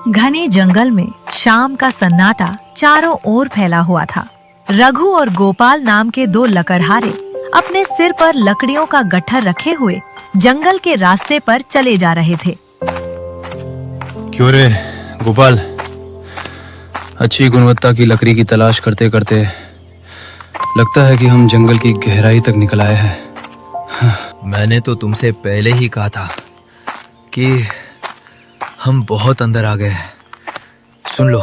घने जंगल में शाम का सन्नाटा चारों ओर फैला हुआ था। रघु और गोपाल नाम के दो लकड़हारे अपने सिर पर लकड़ियों का गट्ठर रखे हुए जंगल के रास्ते पर चले जा रहे थे। क्यों रे गोपाल, अच्छी गुणवत्ता की लकड़ी की तलाश करते करते लगता है कि हम जंगल की गहराई तक निकल आए हैं। मैंने तो तुमसे पहले ही कहा था कि हम बहुत अंदर आ गए हैं, सुन लो,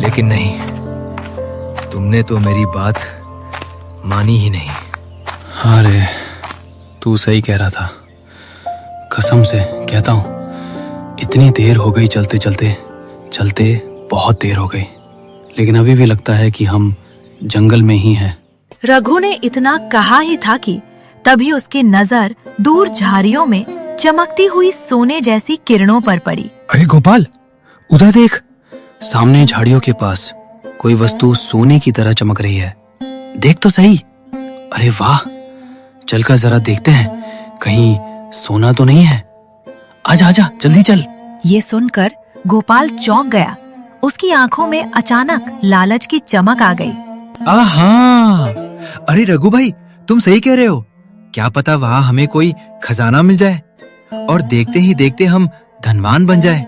लेकिन नहीं, तुमने तो मेरी बात मानी ही नहीं। हाँ रे, तू सही कह रहा था, कसम से कहता हूँ। इतनी देर हो गई, चलते चलते चलते बहुत देर हो गई, लेकिन अभी भी लगता है कि हम जंगल में ही हैं। रघु ने इतना कहा ही था कि तभी उसकी नजर दूर झाड़ियों में चमकती हुई सोने जैसी किरणों पर पड़ी। अरे गोपाल, उधर देख, सामने झाड़ियों के पास कोई वस्तु सोने की तरह चमक रही है। देख तो सही। अरे वाह, चलकर जरा देखते हैं, कहीं सोना तो नहीं है। आजा आजा, जल्दी चल। ये सुनकर गोपाल चौंक गया। उसकी आंखों में अचानक लालच की चमक आ गई। आहा, अरे रघु भाई, तुम सही कह रहे हो। क्या पता वहाँ हमें कोई खजाना मिल जाए और देखते ही देखते हम धनवान बन जाए।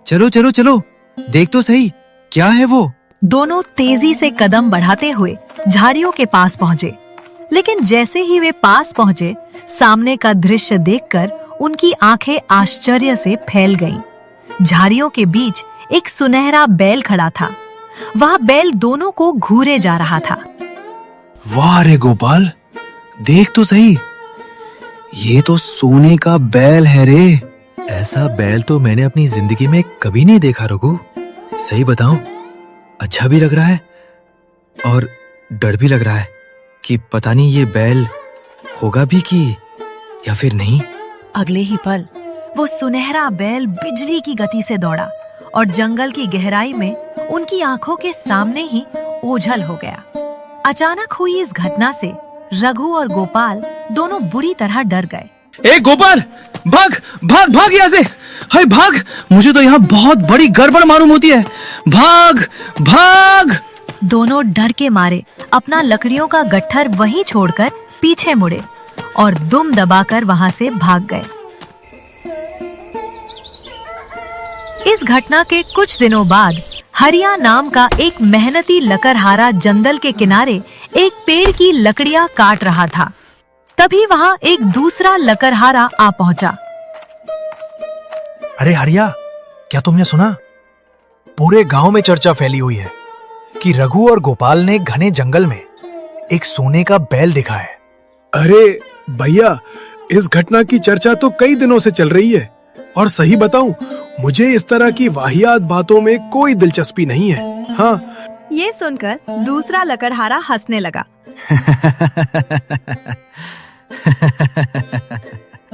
चलो चलो चलो, देख तो सही, क्या है वो। दोनों तेजी से कदम बढ़ाते हुए झाड़ियों के पास पहुँचे, लेकिन जैसे ही वे पास पहुँचे, सामने का दृश्य देखकर उनकी आंखें आश्चर्य से फैल गईं। झाड़ियों के बीच एक सुनहरा बैल खड़ा था। वह बैल दोनों को घूरे जा रहा था। वाह रे गोपाल, देख तो सही, ये तो सोने का बैल है रे। ऐसा बैल तो मैंने अपनी जिंदगी में कभी नहीं देखा रघु। सही बताऊं, अच्छा भी लग रहा है और डर भी लग रहा है कि पता नहीं ये बैल होगा भी कि या फिर नहीं। अगले ही पल वो सुनहरा बैल बिजली की गति से दौड़ा और जंगल की गहराई में उनकी आंखों के सामने ही ओझल हो गया। अचानक हुई इस घटना से रघु और गोपाल दोनों बुरी तरह डर गए। ए गोपाल, भाग भाग भाग यहाँ से। हाय भाग, मुझे तो यहाँ बहुत बड़ी गड़बड़ मालूम होती है। भाग भाग। दोनों डर के मारे अपना लकड़ियों का गट्ठर वहीं छोड़कर पीछे मुड़े और दुम दबाकर वहां से भाग गए। इस घटना के कुछ दिनों बाद हरिया नाम का एक मेहनती लकड़हारा जंगल के किनारे एक पेड़ की लकड़ियां काट रहा था। तभी वहां एक दूसरा लकड़हारा आ पहुंचा। अरे हरिया, क्या तुमने सुना? पूरे गांव में चर्चा फैली हुई है कि रघु और गोपाल ने घने जंगल में एक सोने का बैल देखा है। अरे भैया, इस घटना की चर्चा तो कई दिनों से चल रही है, और सही बताऊं, मुझे इस तरह की वाहियात बातों में कोई दिलचस्पी नहीं है। हाँ। ये सुनकर दूसरा लकड़हारा हंसने लगा।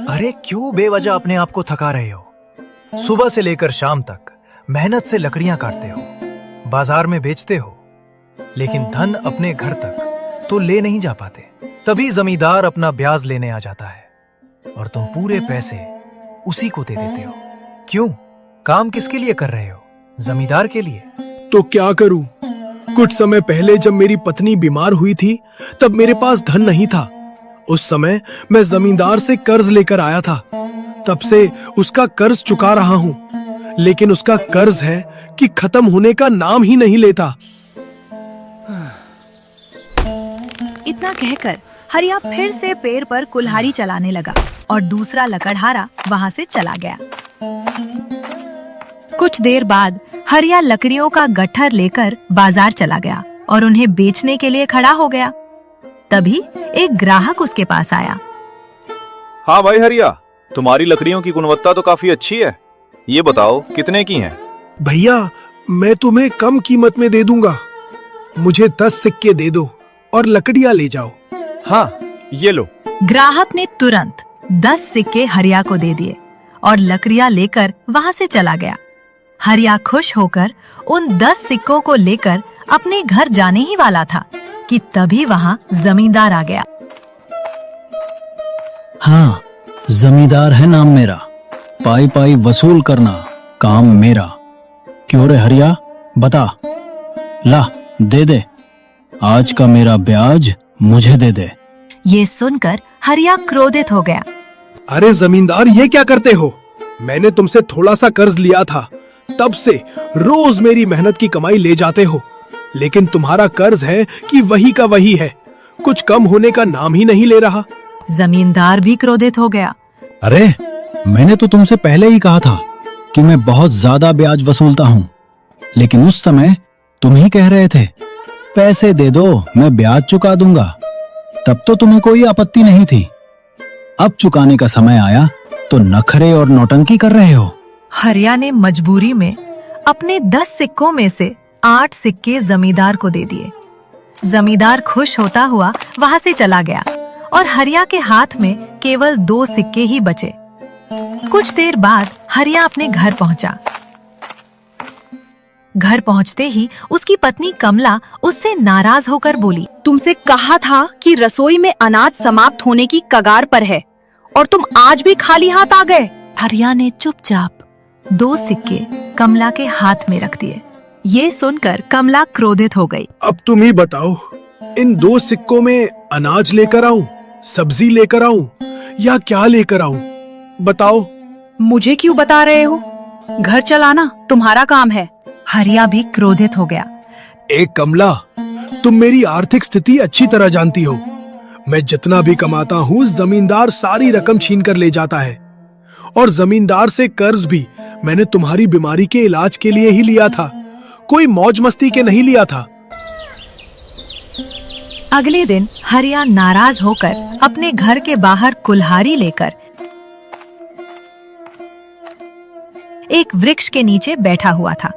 अरे क्यों बेवजह अपने आप को थका रहे हो? सुबह से लेकर शाम तक मेहनत से लकड़ियां काटते हो, बाजार में बेचते हो, लेकिन धन अपने घर तक तो ले नहीं जा पाते। तभी जमींदार अपना ब्याज लेने आ जाता है और तुम पूरे पैसे उसी को दे देते हो। क्यों? काम किसके लिए कर रहे हो? जमींदार के लिए। तो क्या करूं? कुछ समय पहले जब मेरी पत्नी बीमार हुई थी, तब मेरे पास धन नहीं था। उस समय मैं जमींदार से कर्ज लेकर आया था। तब से उसका कर्ज चुका रहा हूं, लेकिन उसका कर्ज है कि खत्म होने का नाम ही नहीं लेता। इतना कहकर हरिया फिर से पेड़ पर कुल्हाड़ी चलाने लगा और दूसरा लकड़हारा वहां से चला गया। कुछ देर बाद हरिया लकड़ियों का गट्ठर लेकर बाजार चला गया और उन्हें बेचने के लिए खड़ा हो गया। तभी एक ग्राहक उसके पास आया। हाँ भाई हरिया, तुम्हारी लकड़ियों की गुणवत्ता तो काफी अच्छी है। ये बताओ कितने की हैं? भैया, मैं तुम्हें कम कीमत में दे दूंगा। मुझे 10 सिक्के दे दो और लकड़ियां ले जाओ। हाँ, ये लो। ग्राहक ने तुरंत 10 सिक्के हरिया को दे दिए और लकड़ियां लेकर वहां से चला गया। हरिया खुश होकर उन 10 सिक्कों को लेकर अपने घर जाने ही वाला था कि तभी वहां जमींदार आ गया। हाँ, जमींदार है नाम मेरा। पाई पाई वसूल करना काम मेरा। क्यों रे हरिया, बता। ला दे दे, आज का मेरा ब्याज मुझे दे दे। ये सुनकर हरिया क्रोधित हो गया। अरे जमींदार, ये क्या करते हो? मैंने तुमसे थोड़ा सा कर्ज लिया था, तब से रोज मेरी मेहनत की कमाई ले जाते हो, लेकिन तुम्हारा कर्ज है कि वही का वही है, कुछ कम होने का नाम ही नहीं ले रहा। जमींदार भी क्रोधित हो गया। अरे मैंने तो तुमसे पहले ही कहा था कि मैं बहुत ज्यादा ब्याज वसूलता हूँ, लेकिन उस समय तुम ही कह रहे थे पैसे दे दो, मैं ब्याज चुका दूंगा। तब तो तुम्हें कोई आपत्ति नहीं थी। अब चुकाने का समय आया तो नखरे और नौटंकी कर रहे हो। हरिया ने मजबूरी में अपने 10 सिक्कों में से 8 सिक्के जमींदार को दे दिए। जमींदार खुश होता हुआ वहां से चला गया और हरिया के हाथ में केवल 2 सिक्के ही बचे। कुछ देर बाद हरिया अपने घर पहुंचा। घर पहुंचते ही उसकी पत्नी कमला उससे नाराज होकर बोली, तुमसे कहा था कि रसोई में अनाज समाप्त होने की कगार पर है और तुम आज भी खाली हाथ आ गए। हरिया ने चुपचाप 2 सिक्के कमला के हाथ में रख दिए। ये सुनकर कमला क्रोधित हो गई। अब तुम ही बताओ, इन 2 सिक्कों में अनाज लेकर आऊं, सब्जी लेकर आऊं या क्या लेकर आऊं? बताओ। मुझे क्यों बता रहे हो? घर चलाना तुम्हारा काम है। हरिया भी क्रोधित हो गया। एक कमला, तुम मेरी आर्थिक स्थिति अच्छी तरह जानती हो। मैं जितना भी कमाता हूँ जमींदार सारी रकम छीन कर ले जाता है, और जमींदार से कर्ज भी मैंने तुम्हारी बीमारी के इलाज के लिए ही लिया था, कोई मौज मस्ती के नहीं लिया था। अगले दिन हरिया नाराज होकर अपने घर के बाहर कुल्हाड़ी लेकर एक वृक्ष के नीचे बैठा हुआ था।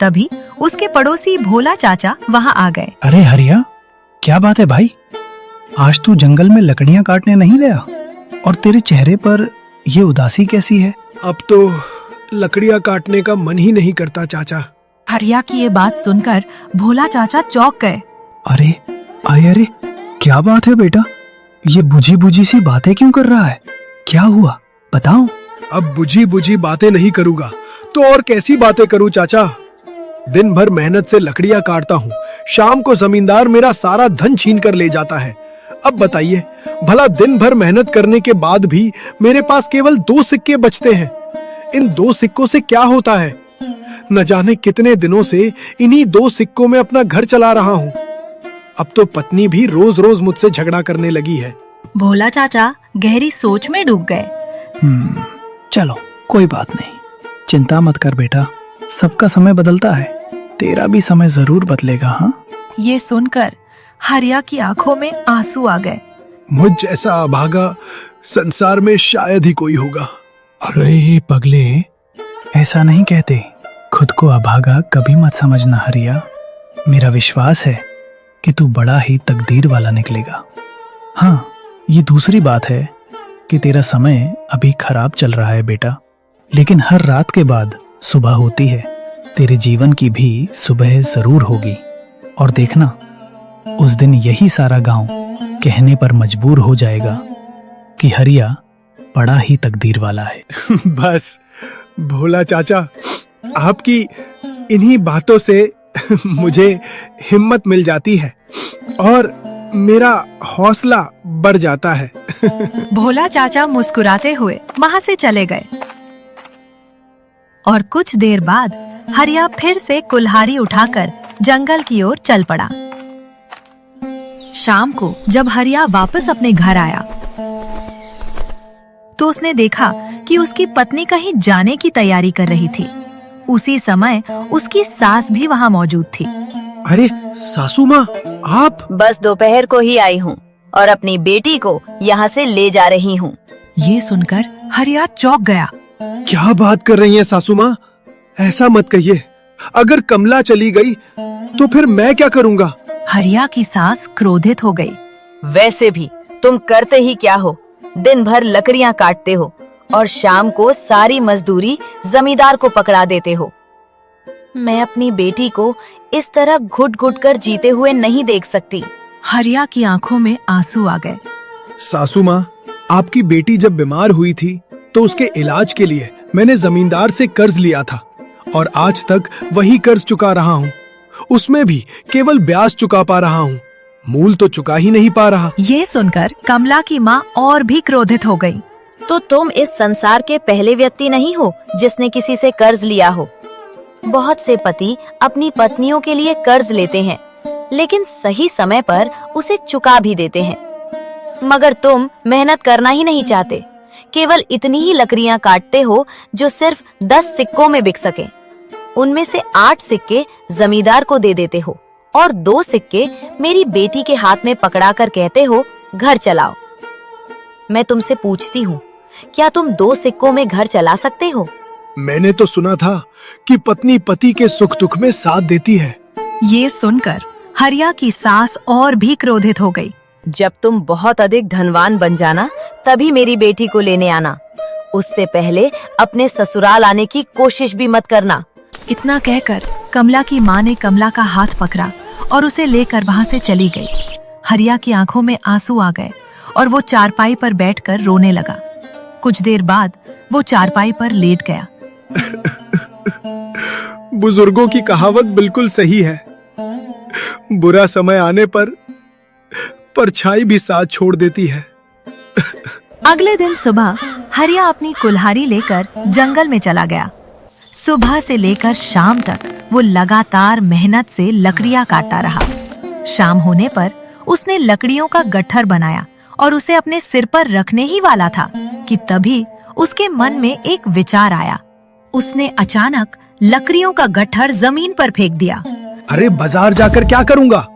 तभी उसके पड़ोसी भोला चाचा वहां आ गए। अरे हरिया, क्या बात है भाई? आज तू जंगल में लकड़ियां काटने नहीं गया, और तेरे चेहरे पर ये उदासी कैसी है? अब तो लकड़ियां काटने का मन ही नहीं करता चाचा। हरिया की ये बात सुनकर भोला चाचा चौंक गए। अरे अरे, क्या बात है बेटा? ये बुझी बुझी सी बातें क्यों कर रहा है? क्या हुआ, बताओ। अब बुझी बुझी बातें नहीं करूंगा तो और कैसी बातें करूं चाचा? दिन भर मेहनत से लकड़ियां काटता हूँ, शाम को जमींदार मेरा सारा धन छीन कर ले जाता है। अब बताइए, भला दिन भर मेहनत करने के बाद भी मेरे पास केवल 2 सिक्के बचते हैं। इन 2 सिक्कों से क्या होता है? न जाने कितने दिनों से इन्हीं 2 सिक्कों में अपना घर चला रहा हूँ। अब तो पत्नी भी रोज रोज मुझसे झगड़ा करने लगी है। भोला चाचा गहरी सोच में डूब गए। चलो कोई बात नहीं, चिंता मत कर बेटा, सबका समय बदलता है, तेरा भी समय जरूर बदलेगा। हाँ, ये सुनकर हरिया की आंखों में आंसू आ गए। मुझ जैसा अभागा संसार में शायद ही कोई होगा। अरे पगले, ऐसा नहीं कहते। खुद को अभागा कभी मत समझना हरिया। मेरा विश्वास है कि तू बड़ा ही तकदीर वाला निकलेगा। हाँ, ये दूसरी बात है कि तेरा समय अभी खराब चल रहा है बेटा, लेकिन हर रात के बाद सुबह होती है। तेरे जीवन की भी सुबह जरूर होगी, और देखना उस दिन यही सारा गांव कहने पर मजबूर हो जाएगा कि हरिया बड़ा ही तकदीर वाला है। बस भोला चाचा, आपकी इन्हीं बातों से मुझे हिम्मत मिल जाती है और मेरा हौसला बढ़ जाता है। भोला चाचा मुस्कुराते हुए वहां से चले गए और कुछ देर बाद हरिया फिर से कुल्हाड़ी उठाकर जंगल की ओर चल पड़ा। शाम को जब हरिया वापस अपने घर आया तो उसने देखा कि उसकी पत्नी कहीं जाने की तैयारी कर रही थी। उसी समय उसकी सास भी वहां मौजूद थी। अरे सासू माँ, आप? बस दोपहर को ही आई हूँ और अपनी बेटी को यहाँ से ले जा रही हूँ। ये सुनकर हरिया चौंक गया। क्या बात कर रही हैं सासू माँ? ऐसा मत कहिए। अगर कमला चली गई तो फिर मैं क्या करूँगा? हरिया की सास क्रोधित हो गई। वैसे भी तुम करते ही क्या हो? दिन भर लकड़ियाँ काटते हो और शाम को सारी मजदूरी जमींदार को पकड़ा देते हो। मैं अपनी बेटी को इस तरह घुट घुट कर जीते हुए नहीं देख सकती। हरिया की आंखों में आंसू आ गए। सासू माँ, आपकी बेटी जब बीमार हुई थी तो उसके इलाज के लिए मैंने जमींदार से कर्ज लिया था और आज तक वही कर्ज चुका रहा हूँ। उसमें भी केवल ब्याज चुका पा रहा हूँ, मूल तो चुका ही नहीं पा रहा। ये सुनकर कमला की माँ और भी क्रोधित हो गई। तो तुम इस संसार के पहले व्यक्ति नहीं हो जिसने किसी से कर्ज लिया हो। बहुत से पति अपनी पत्नियों के लिए कर्ज लेते हैं, लेकिन सही समय पर उसे चुका भी देते हैं। मगर तुम मेहनत करना ही नहीं चाहते, केवल इतनी ही लकड़ियां काटते हो जो सिर्फ 10 सिक्कों में बिक सके। उनमें से 8 सिक्के जमींदार को दे देते हो और 2 सिक्के मेरी बेटी के हाथ में पकड़ाकर कहते हो घर चलाओ। मैं तुमसे पूछती हूँ, क्या तुम 2 सिक्कों में घर चला सकते हो? मैंने तो सुना था कि पत्नी पति के सुख दुख में साथ देती है। ये सुनकर हरिया की सास और भी क्रोधित हो गई। जब तुम बहुत अधिक धनवान बन जाना तभी मेरी बेटी को लेने आना, उससे पहले अपने ससुराल आने की कोशिश भी मत करना। इतना कहकर कमला की माँ ने कमला का हाथ पकड़ा और उसे लेकर वहाँ से चली गई। हरिया की आंखों में आंसू आ गए और वो चारपाई पर बैठकर रोने लगा। कुछ देर बाद वो चारपाई पर लेट गया। बुजुर्गों की कहावत बिल्कुल सही है, बुरा समय आने पर परछाई भी साथ छोड़ देती है। अगले दिन सुबह हरिया अपनी कुल्हाड़ी लेकर जंगल में चला गया। सुबह से लेकर शाम तक वो लगातार मेहनत से लकड़ियां काटता रहा। शाम होने पर उसने लकड़ियों का गट्ठर बनाया और उसे अपने सिर पर रखने ही वाला था कि तभी उसके मन में एक विचार आया। उसने अचानक लकड़ियों का गट्ठर जमीन पर फेंक दिया। अरे बाजार जाकर क्या करूंगा?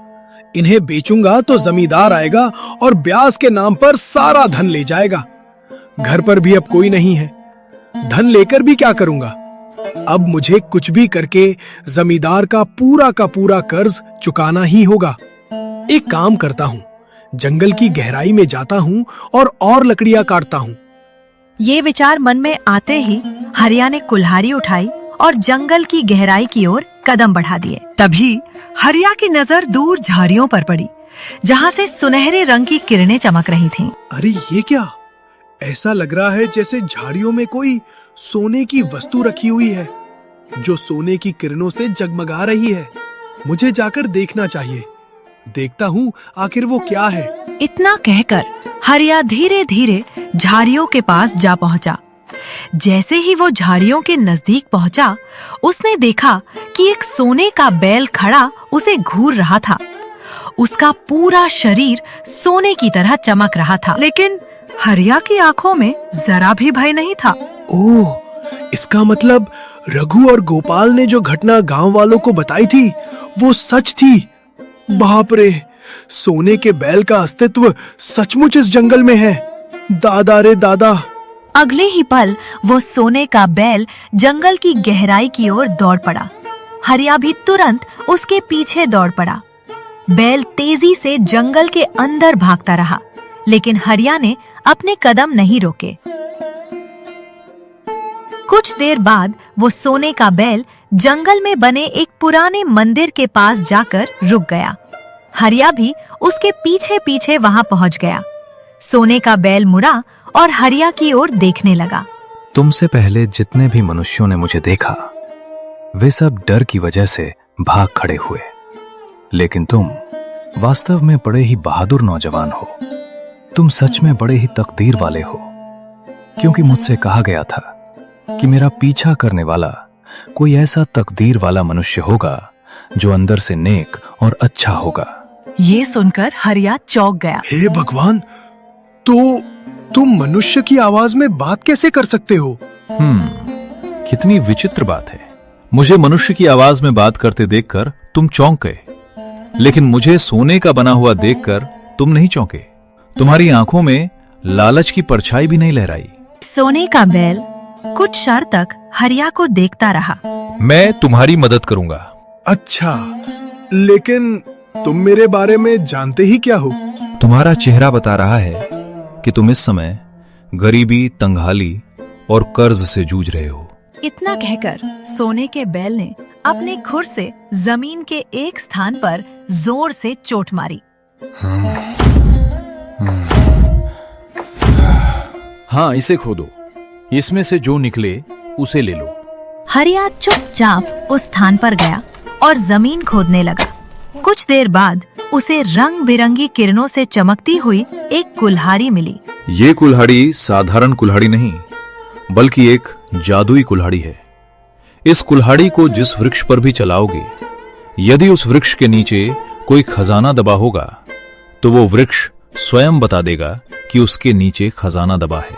इन्हें बेचूंगा तो जमींदार आएगा और ब्याज के नाम पर सारा धन ले जाएगा। घर पर भी अब कोई नहीं है, धन लेकर भी क्या करूंगा? अब मुझे कुछ भी करके जमींदार का पूरा कर्ज चुकाना ही होगा। एक काम करता हूँ, जंगल की गहराई में जाता हूँ और लकड़ियां काटता हूँ। ये विचार मन में आते ही हरिया ने कुल्हाड़ी उठाई और जंगल की गहराई की ओर कदम बढ़ा दिए। तभी हरिया की नजर दूर झाड़ियों पर पड़ी, जहाँ से सुनहरे रंग की किरणें चमक रही थीं। अरे ये क्या? ऐसा लग रहा है जैसे झाड़ियों में कोई सोने की वस्तु रखी हुई है जो सोने की किरणों से जगमगा रही है। मुझे जाकर देखना चाहिए। देखता हूँ आखिर वो क्या है। इतना कहकर हरिया धीरे धीरे झाड़ियों के पास जा पहुंचा। जैसे ही वो झाड़ियों के नजदीक पहुंचा, उसने देखा कि एक सोने का बैल खड़ा उसे घूर रहा था। उसका पूरा शरीर सोने की तरह चमक रहा था, लेकिन हरिया की आंखों में जरा भी भय नहीं था। ओह, इसका मतलब रघु और गोपाल ने जो घटना गांव वालों को बताई थी वो सच थी। बाप रे, सोने के बैल का अस्तित्व सचमुच इस जंगल में है। दादा रे दादा। अगले ही पल वो सोने का बैल जंगल की गहराई की ओर दौड़ पड़ा। हरिया भी तुरंत उसके पीछे दौड़ पड़ा। बैल तेजी से जंगल के अंदर भागता रहा, लेकिन हरिया ने अपने कदम नहीं रोके। कुछ देर बाद वो सोने का बैल जंगल में बने एक पुराने मंदिर के पास जाकर रुक गया। हरिया भी उसके पीछे पीछे वहां पहुंच गया। सोने का बैल मुड़ा और हरिया की ओर देखने लगा। तुमसे पहले जितने भी मनुष्यों ने मुझे देखा वे सब डर की वजह से भाग खड़े हुए, लेकिन तुम वास्तव में बड़े ही बहादुर नौजवान हो। तुम सच में बड़े ही तकदीर वाले हो, क्योंकि मुझसे कहा गया था कि मेरा पीछा करने वाला कोई ऐसा तकदीर वाला मनुष्य होगा जो अंदर से नेक और अच्छा होगा। ये सुनकर हरिया चौंक गया। हे भगवान, तो तुम मनुष्य की आवाज में बात कैसे कर सकते हो? कितनी विचित्र बात है। मुझे मनुष्य की आवाज में बात करते देखकर तुम चौंक गए, लेकिन मुझे सोने का बना हुआ देखकर तुम नहीं चौंके। तुम्हारी आंखों में लालच की परछाई भी नहीं लहराई। सोने का बैल कुछ क्षण तक हरिया को देखता रहा। मैं तुम्हारी मदद करूंगा। अच्छा, लेकिन तुम मेरे बारे में जानते ही क्या हो? तुम्हारा चेहरा बता रहा है कि तुम इस समय गरीबी, तंगहाली और कर्ज से जूझ रहे हो। इतना कहकर सोने के बैल ने अपने खुर से जमीन के एक स्थान पर जोर से चोट मारी। हाँ, इसे खोदो। इसमें से जो निकले उसे ले लो। हरिया चुपचाप उस स्थान पर गया और जमीन खोदने लगा। कुछ देर बाद उसे रंग बिरंगी किरणों से चमकती हुई एक कुल्हाड़ी मिली। ये कुल्हाड़ी साधारण कुल्हाड़ी नहीं, बल्कि एक जादुई कुल्हाड़ी है। इस कुल्हाड़ी को जिस वृक्ष पर भी चलाओगे, यदि उस वृक्ष के नीचे कोई खजाना दबा होगा, तो वो वृक्ष स्वयं बता देगा कि उसके नीचे खजाना दबा है।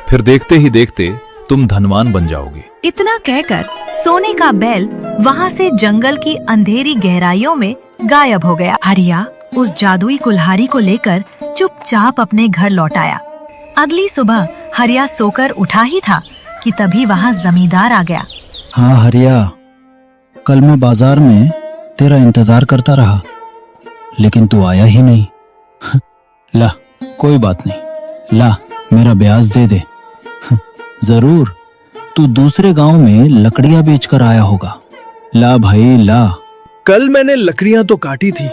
फिर देखते ही देखते तुम धनवान बन जाओगे। इतना कहकर सोने का बैल वहाँ से जंगल की अंधेरी गहराइयों में गायब हो गया। हरिया उस जादुई कुल्हाड़ी को लेकर चुपचाप अपने घर लौट आया। अगली सुबह हरिया सोकर उठा ही था कि तभी वहाँ जमींदार आ गया। हाँ हरिया, कल मैं बाजार में तेरा इंतजार करता रहा, लेकिन तू आया ही नहीं। ला, कोई बात नहीं, ला मेरा ब्याज दे दे। जरूर तू दूसरे गांव में लकड़ियां बेचकर आया होगा। ला भाई ला। कल मैंने लकड़ियां तो काटी थी,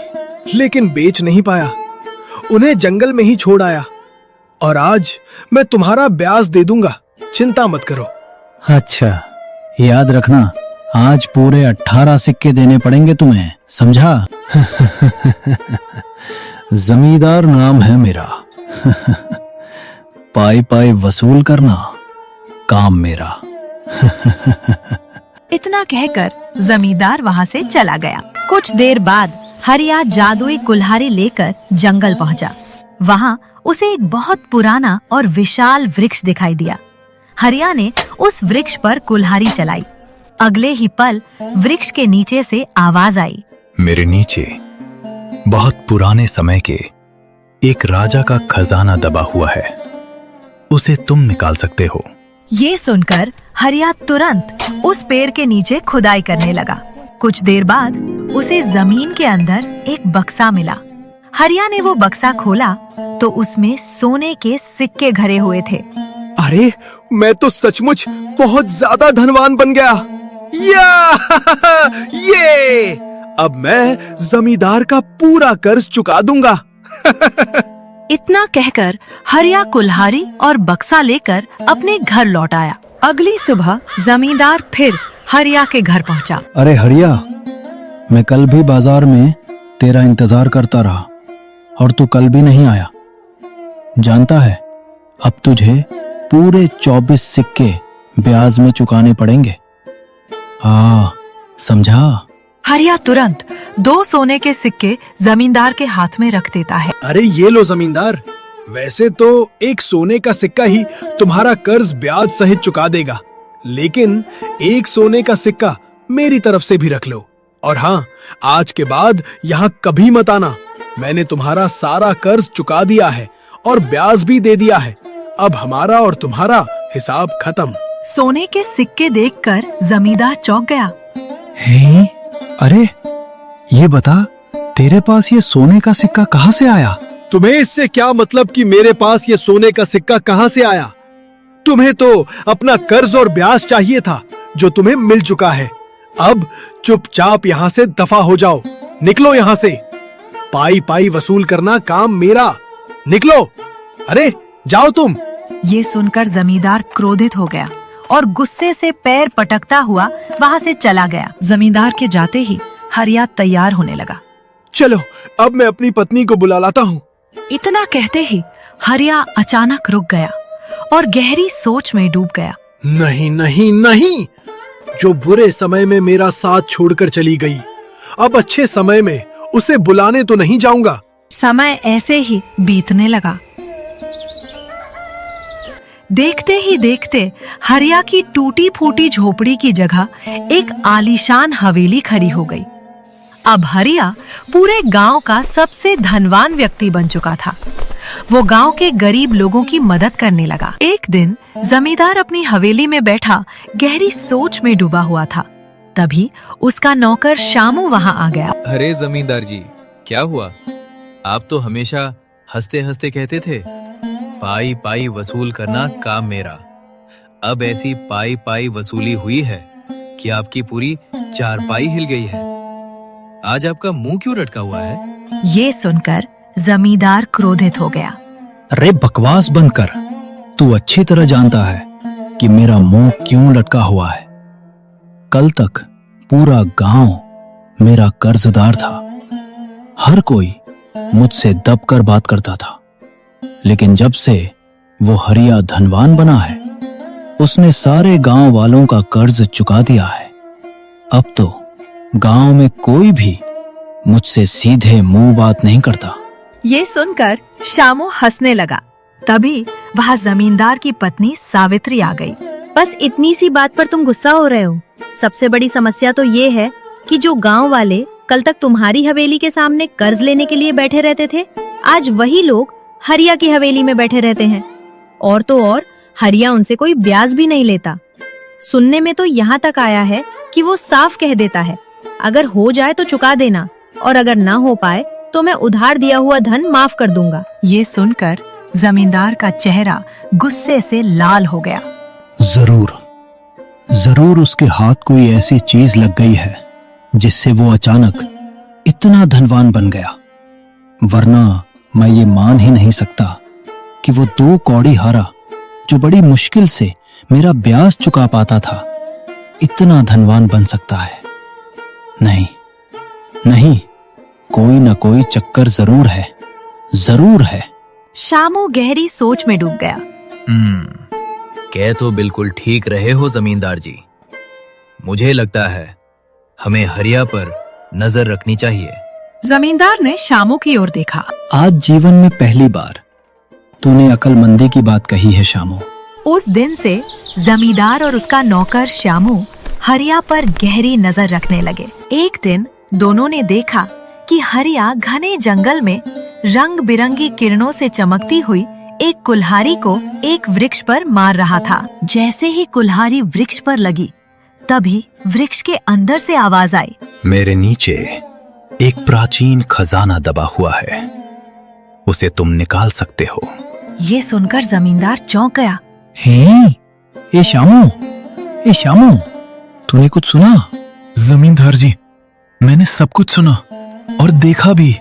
लेकिन बेच नहीं पाया, उन्हें जंगल में ही छोड़ आया। और आज मैं तुम्हारा ब्याज दे दूंगा, चिंता मत करो। अच्छा, याद रखना, आज पूरे 18 सिक्के देने पड़ेंगे तुम्हें, समझा? जमींदार नाम है मेरा। पाई पाई वसूल करना काम मेरा। इतना कहकर जमींदार वहाँ से चला गया। कुछ देर बाद हरिया जादुई कुल्हाड़ी लेकर जंगल पहुँचा। वहाँ उसे एक बहुत पुराना और विशाल वृक्ष दिखाई दिया। हरिया ने उस वृक्ष पर कुल्हाड़ी चलाई। अगले ही पल वृक्ष के नीचे से आवाज आई। मेरे नीचे बहुत पुराने समय के एक राजा का खजाना दबा हुआ है, उसे तुम निकाल सकते हो। ये सुनकर हरिया तुरंत उस पेड़ के नीचे खुदाई करने लगा। कुछ देर बाद उसे जमीन के अंदर एक बक्सा मिला। हरिया ने वो बक्सा खोला तो उसमें सोने के सिक्के भरे हुए थे। अरे, मैं तो सचमुच बहुत ज्यादा धनवान बन गया। ये अब मैं जमींदार का पूरा कर्ज चुका दूंगा। इतना कहकर हरिया कुल्हाड़ी और बक्सा लेकर अपने घर लौट आया। अगली सुबह जमींदार फिर हरिया के घर पहुंचा। अरे हरिया, मैं कल भी बाजार में तेरा इंतजार करता रहा और तू कल भी नहीं आया। जानता है, अब तुझे पूरे 24 सिक्के ब्याज में चुकाने पड़ेंगे। समझा? हरिया तुरंत 2 सोने के सिक्के जमींदार के हाथ में रख देता है। अरे ये लो जमींदार, वैसे तो एक सोने का सिक्का ही तुम्हारा कर्ज ब्याज सहित चुका देगा, लेकिन एक सोने का सिक्का मेरी तरफ से भी रख लो। और हाँ, आज के बाद यहाँ कभी मत आना। मैंने तुम्हारा सारा कर्ज चुका दिया है और ब्याज भी दे दिया है। अब हमारा और तुम्हारा हिसाब खत्म। सोने के सिक्के देखकर जमींदार चौंक गया। हे, अरे ये बता, तेरे पास ये सोने का सिक्का कहाँ से आया? तुम्हें इससे क्या मतलब कि मेरे पास ये सोने का सिक्का कहाँ से आया? तुम्हें तो अपना कर्ज और ब्याज चाहिए था, जो तुम्हें मिल चुका है। अब चुपचाप यहाँ से दफा हो जाओ, निकलो यहाँ से। पाई पाई वसूल करना काम मेरा, निकलो। अरे जाओ तुम। ये सुनकर जमींदार क्रोधित हो गया और गुस्से से पैर पटकता हुआ वहाँ से चला गया। जमींदार के जाते ही हरिया तैयार होने लगा। चलो, अब मैं अपनी पत्नी को बुला लाता हूँ। इतना कहते ही हरिया अचानक रुक गया और गहरी सोच में डूब गया। नहीं नहीं नहीं, जो बुरे समय में मेरा साथ छोड़कर चली गई, अब अच्छे समय में उसे बुलाने तो नहीं जाऊंगा। समय ऐसे ही बीतने लगा। देखते ही देखते हरिया की टूटी फूटी झोपड़ी की जगह एक आलीशान हवेली खड़ी हो गई। अब हरिया पूरे गांव का सबसे धनवान व्यक्ति बन चुका था। वो गांव के गरीब लोगों की मदद करने लगा। एक दिन जमींदार अपनी हवेली में बैठा गहरी सोच में डूबा हुआ था। तभी उसका नौकर शामू वहां आ गया। अरे जमींदार जी, क्या हुआ? आप तो हमेशा हंसते हंसते कहते थे, पाई पाई वसूल करना काम मेरा। अब ऐसी पाई पाई वसूली हुई है कि आपकी पूरी चारपाई हिल गई है। आज आपका मुंह क्यों लटका हुआ है? ये सुनकर जमींदार क्रोधित हो गया। अरे बकवास बंद कर। तू अच्छी तरह जानता है कि मेरा मुंह क्यों लटका हुआ है। कल तक पूरा गांव मेरा कर्जदार था। हर कोई मुझसे दबकर बात करता था, लेकिन जब से वो हरिया धनवान बना है, उसने सारे गांव वालों का कर्ज चुका दिया है। अब तो गांव में कोई भी मुझसे सीधे मुंह बात नहीं करता। ये सुनकर शामू हंसने लगा। तभी वहाँ जमींदार की पत्नी सावित्री आ गई। बस इतनी सी बात पर तुम गुस्सा हो रहे हो? सबसे बड़ी समस्या तो ये है कि जो गांव वाले कल तक तुम्हारी हवेली के सामने कर्ज लेने के लिए बैठे रहते थे, आज वही लोग हरिया की हवेली में बैठे रहते हैं। और तो और हरिया उनसे कोई ब्याज भी नहीं लेता। सुनने में तो यहाँ तक आया है कि वो साफ कह देता है, अगर हो जाए तो चुका देना, और अगर ना हो पाए तो मैं उधार दिया हुआ धन माफ कर दूंगा। ये सुनकर जमींदार का चेहरा गुस्से से लाल हो गया। जरूर उसके हाथ कोई ऐसी चीज लग गई है जिससे वो अचानक इतना धनवान बन गया, वरना मैं ये मान ही नहीं सकता कि वो 2 कौड़ी हारा जो बड़ी मुश्किल से मेरा ब्याज चुका पाता था, इतना धनवान बन सकता है। नहीं, कोई ना कोई चक्कर जरूर है। शामू गहरी सोच में डूब गया। कह तो बिल्कुल ठीक रहे हो जमींदार जी। मुझे लगता है हमें हरिया पर नजर रखनी चाहिए। जमींदार ने शामू की ओर देखा। आज जीवन में पहली बार तूने अक्लमंदी की बात कही है शामू। उस दिन से जमींदार और उसका नौकर श्यामू हरिया पर गहरी नजर रखने लगे। एक दिन दोनों ने देखा कि हरिया घने जंगल में रंग बिरंगी किरणों से चमकती हुई एक कुल्हाड़ी को एक वृक्ष पर मार रहा था। जैसे ही कुल्हाड़ी वृक्ष पर लगी, तभी वृक्ष के अंदर से आवाज आई, मेरे नीचे एक प्राचीन खजाना दबा हुआ है, उसे तुम निकाल सकते हो। ये सुनकर जमींदार चौंक गया। ए शामू, तूने कुछ सुना? जमींदार जी, मैंने सब कुछ सुना और देखा भी।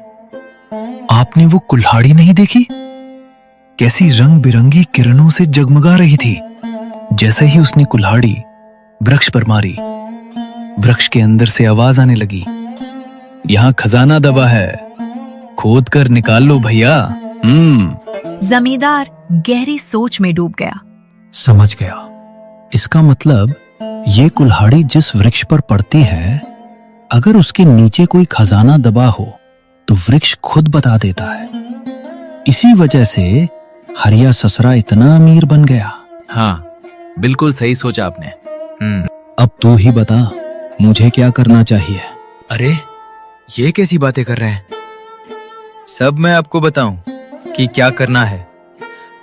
आपने वो कुल्हाड़ी नहीं देखी? कैसी रंग बिरंगी किरणों से जगमगा रही थी। जैसे ही उसने कुल्हाड़ी वृक्ष पर मारी, वृक्ष के अंदर से आवाज आने लगी, यहाँ खजाना दबा है, खोद कर निकाल लो भैया। जमींदार गहरी सोच में डूब गया। समझ गया। इसका मतलब ये कुल्हाड़ी जिस वृक्ष पर पड़ती है, अगर उसके नीचे कोई खजाना दबा हो तो वृक्ष खुद बता देता है। इसी वजह से हरिया ससरा इतना अमीर बन गया। हाँ, बिल्कुल सही सोचा आपने। अब तू ही बता, मुझे क्या करना चाहिए? अरे, ये कैसी बातें कर रहे हैं? सब मैं आपको बताऊं कि क्या करना है,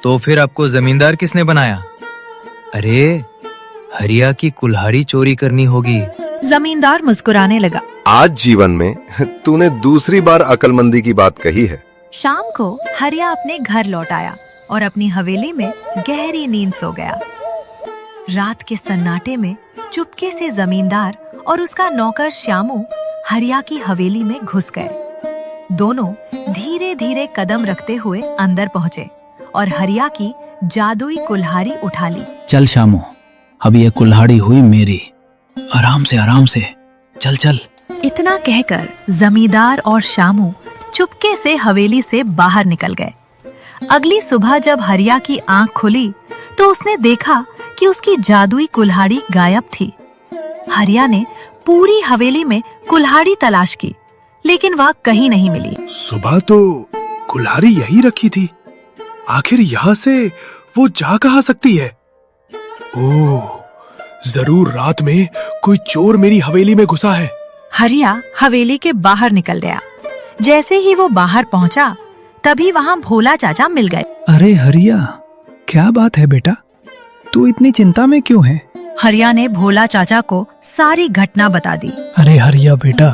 तो फिर आपको जमींदार किसने बनाया? अरे, हरिया की कुल्हाड़ी चोरी करनी होगी। जमींदार मुस्कुराने लगा। आज जीवन में तूने दूसरी बार अक्लमंदी की बात कही है। शाम को हरिया अपने घर लौट आया और अपनी हवेली में गहरी नींद सो गया। रात के सन्नाटे में चुपके से जमींदार और उसका नौकर श्यामू हरिया की हवेली में घुस गए। दोनों धीरे धीरे कदम रखते हुए अंदर पहुंचे और हरिया की जादुई कुल्हाड़ी उठा ली। चल शामू, अब ये कुल्हाड़ी हुई मेरी। आराम से, चल। इतना कहकर जमींदार और शामू चुपके से हवेली से बाहर निकल गए। अगली सुबह जब हरिया की आंख खुली तो उसने देखा कि उसकी जादुई कुल्हाड़ी गायब थी। हरिया ने पूरी हवेली में कुल्हाड़ी तलाश की, लेकिन वह कहीं नहीं मिली। सुबह तो कुल्हाड़ी यही रखी थी, आखिर यहाँ से वो जा कहाँ सकती है? ओह, जरूर रात में कोई चोर मेरी हवेली में घुसा है। हरिया हवेली के बाहर निकल गया। जैसे ही वो बाहर पहुंचा, तभी वहाँ भोला चाचा मिल गए। अरे हरिया, क्या बात है बेटा, तू इतनी चिंता में क्यों है? हरिया ने भोला चाचा को सारी घटना बता दी। अरे हरिया बेटा,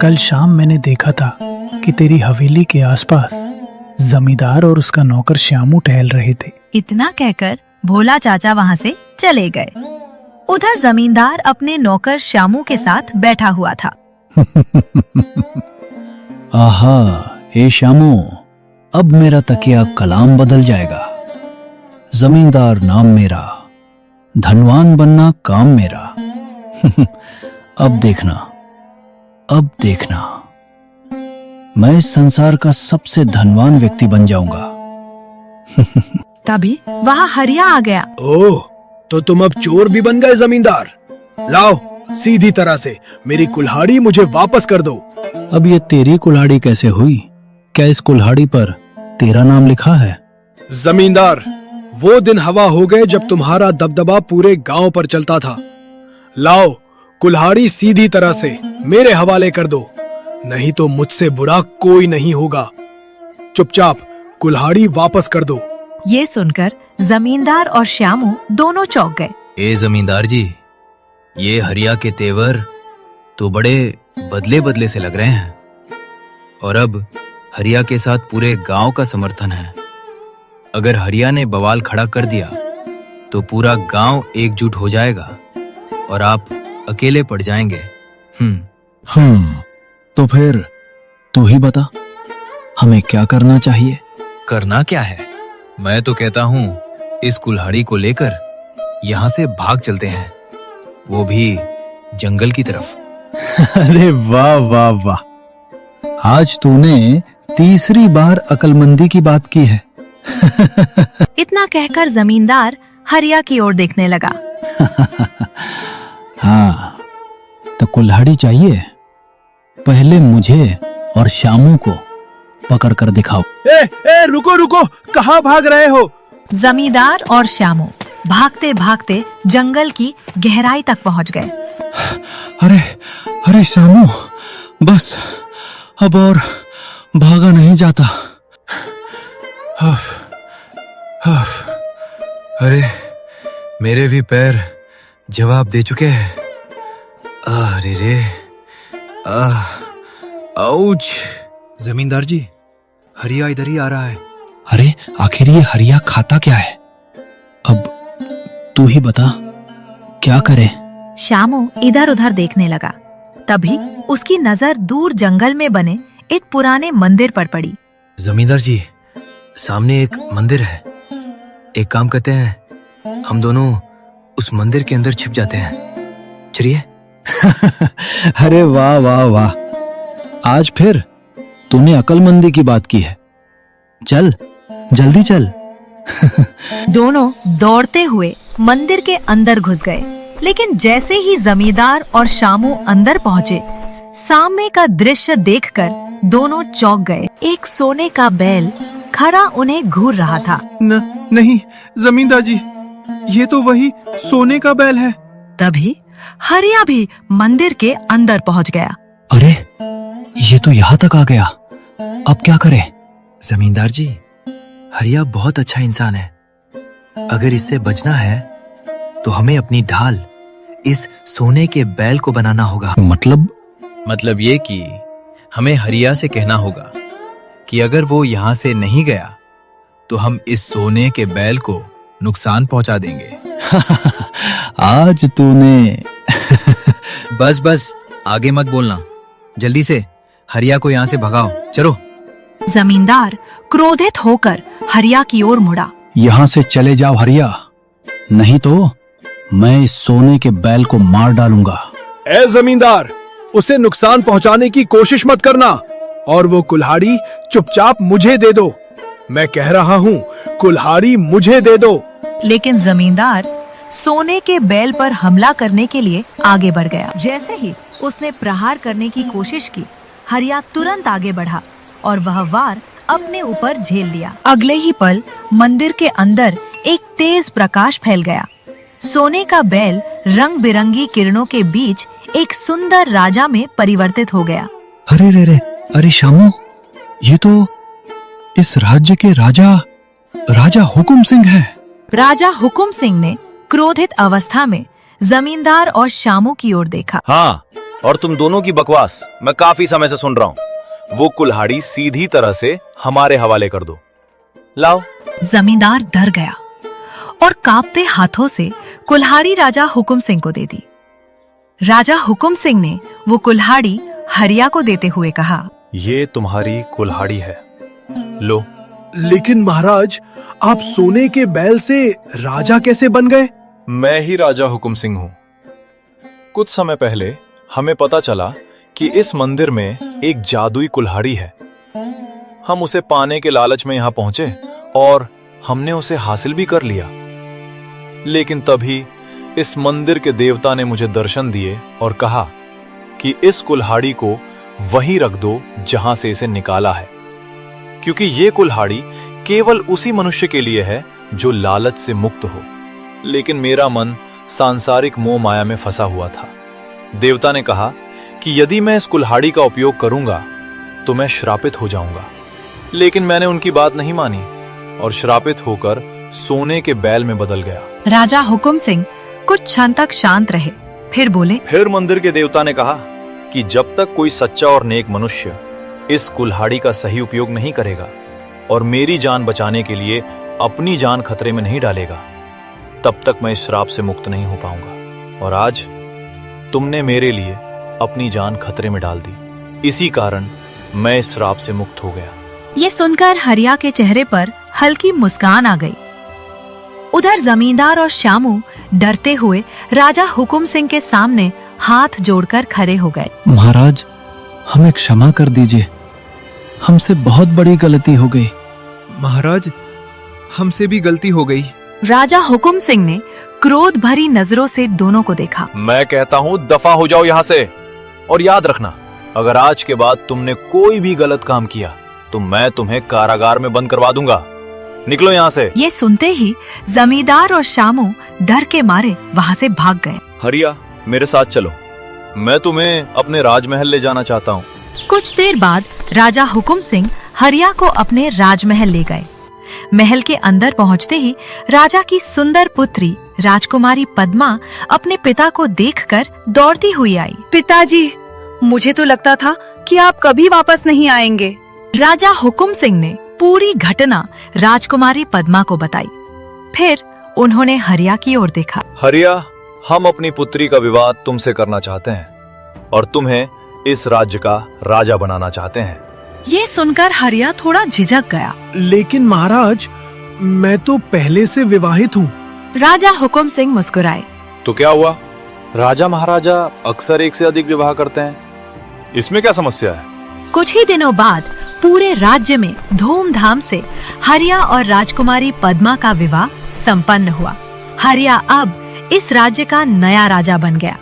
कल शाम मैंने देखा था कि तेरी हवेली के आसपास जमींदार और उसका नौकर श्यामू टहल रहे थे। इतना कहकर भोला चाचा वहाँ से चले गए। उधर जमींदार अपने नौकर श्यामू के साथ बैठा हुआ था। आहा, ए श्यामू, अब मेरा तकिया कलाम बदल जाएगा। जमींदार नाम मेरा, धनवान बनना काम मेरा। अब देखना, अब देखना, मैं इस संसार का सबसे धनवान व्यक्ति बन जाऊंगा। तभी वहाँ हरिया आ गया। ओह, तो तुम अब चोर भी बन गए जमींदार। लाओ, सीधी तरह से मेरी कुल्हाड़ी मुझे वापस कर दो। अब ये तेरी कुल्हाड़ी कैसे हुई? क्या इस कुल्हाड़ी पर तेरा नाम लिखा है? जमींदार, वो दिन हवा हो गए जब तुम्हारा दबदबा पूरे गांव पर चलता था। लाओ, कुल्हाड़ी सीधी तरह से मेरे हवाले कर दो, नहीं तो मुझसे बुरा कोई नहीं होगा। चुपचाप कुल्हाड़ी वापस कर दो। ये सुनकर जमींदार और श्यामू दोनों चौंक गए। ए जमींदार जी, ये हरिया के तेवर तो बड़े बदले बदले से लग रहे हैं, और अब हरिया के साथ पूरे गांव का समर्थन है। अगर हरिया ने बवाल खड़ा कर दिया तो पूरा गांव एकजुट हो जाएगा और आप अकेले पड़ जाएंगे। तो फिर तू ही बता, हमें क्या करना चाहिए? करना क्या है? मैं तो कहता हूँ इस कुल्हाड़ी को लेकर यहाँ से भाग चलते हैं, वो भी जंगल की तरफ। अरे वाह वाह वाह, आज तूने तीसरी बार अक्लमंदी की बात की है। इतना कहकर जमींदार हरिया की ओर देखने लगा। हाँ, तो कुल्हाड़ी चाहिए? पहले मुझे और श्यामू को पकड़ कर दिखाओ। रुको रुको, कहाँ भाग रहे हो? जमींदार और श्यामू भागते भागते जंगल की गहराई तक पहुंच गए। अरे अरे श्यामू, बस अब और भागा नहीं जाता। अरे, मेरे भी पैर जवाब दे चुके हैं। अरे रे, आउच। जमींदार जी, हरिया इधर ही आ रहा है। अरे आखिर ये हरिया खाता क्या है? अब तू ही बता, क्या करे? श्यामू इधर उधर देखने लगा। तभी उसकी नजर दूर जंगल में बने एक पुराने मंदिर पर पड़ी। जमींदार जी, सामने एक मंदिर है। एक काम करते हैं, हम दोनों उस मंदिर के अंदर छिप जाते हैं। चलिए। अरे वाह वाह वाह, आज फिर तूने अक्लमंदी की बात की है। चल, जल्दी चल। दोनों दौड़ते हुए मंदिर के अंदर घुस गए, लेकिन जैसे ही जमींदार और श्यामू अंदर पहुंचे, सामने का दृश्य देखकर दोनों चौंक गए। एक सोने का बैल खड़ा उन्हें घूर रहा था। नहीं जमींदार जी, ये तो वही सोने का बैल है। तभी हरिया भी मंदिर के अंदर पहुंच गया। अरे, ये तो यहाँ तक आ गया, अब क्या करें? जमींदार जी, हरिया बहुत अच्छा इंसान है। अगर इससे बचना है तो हमें अपनी ढाल इस सोने के बैल को बनाना होगा। मतलब ये कि हमें हरिया से कहना होगा कि अगर वो यहाँ से नहीं गया तो हम इस सोने के बैल को नुकसान पहुंचा देंगे। आज तूने बस बस, आगे मत बोलना, जल्दी से हरिया को यहाँ से भगाओ, चलो। जमींदार क्रोधित होकर हरिया की ओर मुड़ा। यहाँ से चले जाओ हरिया, नहीं तो मैं इस सोने के बैल को मार डालूंगा। ए जमींदार, उसे नुकसान पहुंचाने की कोशिश मत करना, और वो कुल्हाड़ी चुपचाप मुझे दे दो। मैं कह रहा हूँ, कुल्हाड़ी मुझे दे दो। लेकिन जमींदार सोने के बैल पर हमला करने के लिए आगे बढ़ गया। जैसे ही उसने प्रहार करने की कोशिश की, हरिया तुरंत आगे बढ़ा और वह वार अपने ऊपर झेल लिया। अगले ही पल मंदिर के अंदर एक तेज प्रकाश फैल गया। सोने का बैल रंग बिरंगी किरणों के बीच एक सुंदर राजा में परिवर्तित हो गया। अरे रे रे, अरे श्यामू, ये तो इस राज्य के राजा हुकुम सिंह है। राजा हुकुम सिंह ने क्रोधित अवस्था में जमींदार और श्यामू की ओर देखा। हाँ, और तुम दोनों की बकवास मैं काफी समय से सुन रहा हूँ। वो कुल्हाड़ी सीधी तरह से हमारे हवाले कर दो। लाओ। जमींदार डर गया और कांपते हाथों से कुल्हाड़ी राजा हुकुम सिंह को दे दी। राजा हुकुम सिंह ने वो कुल्हाड़ी हरिया को देते हुए कहा, ये तुम्हारी कुल्हाड़ी है, लो। लेकिन महाराज, आप सोने के बैल से राजा कैसे बन गए? मैं ही राजा हुकुम सिंह हूं। कुछ समय पहले हमें पता चला कि इस मंदिर में एक जादुई कुल्हाड़ी है। हम उसे पाने के लालच में यहां पहुंचे और हमने उसे हासिल भी कर लिया। लेकिन तभी इस मंदिर के देवता ने मुझे दर्शन दिए और कहा कि इस कुल्हाड़ी को वहीं रख दो जहां से इसे निकाला है, क्योंकि ये कुल्हाड़ी केवल उसी मनुष्य के लिए है जो लालच से मुक्त हो। लेकिन मेरा मन सांसारिक मोह माया में फंसा हुआ था। देवता ने कहा कि यदि मैं इस कुल्हाड़ी का उपयोग करूंगा तो मैं श्रापित हो जाऊंगा। लेकिन मैंने उनकी बात नहीं मानी और श्रापित होकर सोने के बैल में बदल गया। राजा हुकुम सिंह कुछ क्षण तक शांत रहे, फिर बोले, फिर मंदिर के देवता ने कहा कि जब तक कोई सच्चा और नेक मनुष्य इस कुल्हाड़ी का सही उपयोग नहीं करेगा और मेरी जान बचाने के लिए अपनी जान खतरे में नहीं डालेगा, तब तक मैं इस श्राप से मुक्त नहीं हो पाऊंगा। और आज तुमने मेरे लिए अपनी जान खतरे में डाल दी, इसी कारण मैं इस श्राप से मुक्त हो गया। ये सुनकर हरिया के चेहरे पर हल्की मुस्कान आ गई। उधर जमींदार और श्यामू डरते हुए राजा हुकुम सिंह के सामने हाथ जोड़कर खड़े हो गए। महाराज, हमें क्षमा कर दीजिए, हमसे बहुत बड़ी गलती हो गई। महाराज, हमसे भी गलती हो गई। राजा हुकुम सिंह ने क्रोध भरी नजरों से दोनों को देखा। मैं कहता हूं दफा हो जाओ यहां से, और याद रखना, अगर आज के बाद तुमने कोई भी गलत काम किया तो मैं तुम्हें कारागार में बंद करवा दूंगा। निकलो यहाँ से। ये सुनते ही जमींदार और श्यामू डर के मारे वहाँ से भाग गए। हरिया, मेरे साथ चलो, मैं तुम्हें अपने राजमहल ले जाना चाहता हूँ। कुछ देर बाद राजा हुकुम सिंह हरिया को अपने राजमहल ले गए। महल के अंदर पहुँचते ही राजा की सुंदर पुत्री राजकुमारी पद्मा अपने पिता को देखकर दौड़ती हुई आई। पिताजी, मुझे तो लगता था कि आप कभी वापस नहीं आएंगे। राजा हुकुम सिंह ने पूरी घटना राजकुमारी पद्मा को बताई। फिर उन्होंने हरिया की ओर देखा। हरिया, हम अपनी पुत्री का विवाह तुमसे करना चाहते हैं और तुम्हें इस राज्य का राजा बनाना चाहते हैं। ये सुनकर हरिया थोड़ा झिझक गया। लेकिन महाराज, मैं तो पहले से विवाहित हूँ। राजा हुकुम सिंह मुस्कुराए। तो क्या हुआ? राजा महाराजा अक्सर एक से अधिक विवाह करते हैं, इसमें क्या समस्या है? कुछ ही दिनों बाद पूरे राज्य में धूमधाम से हरिया और राजकुमारी पद्मा का विवाह संपन्न हुआ। हरिया अब इस राज्य का नया राजा बन गया।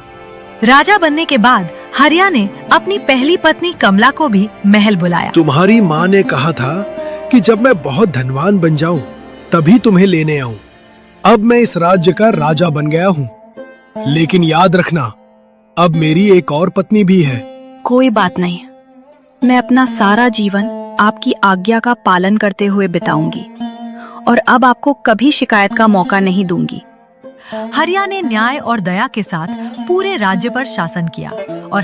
राजा बनने के बाद हरिया ने अपनी पहली पत्नी कमला को भी महल बुलाया। तुम्हारी माँ ने कहा था कि जब मैं बहुत धनवान बन जाऊं तभी तुम्हें लेने आऊं। अब मैं इस राज्य का राजा बन गया हूँ, लेकिन याद रखना, अब मेरी एक और पत्नी भी है। कोई बात नहीं, मैं अपना सारा जीवन आपकी आज्ञा का पालन करते हुए बिताऊंगी और अब आपको कभी शिकायत का मौका नहीं दूंगी। हरिया ने न्याय और दया के साथ पूरे राज्य पर शासन किया और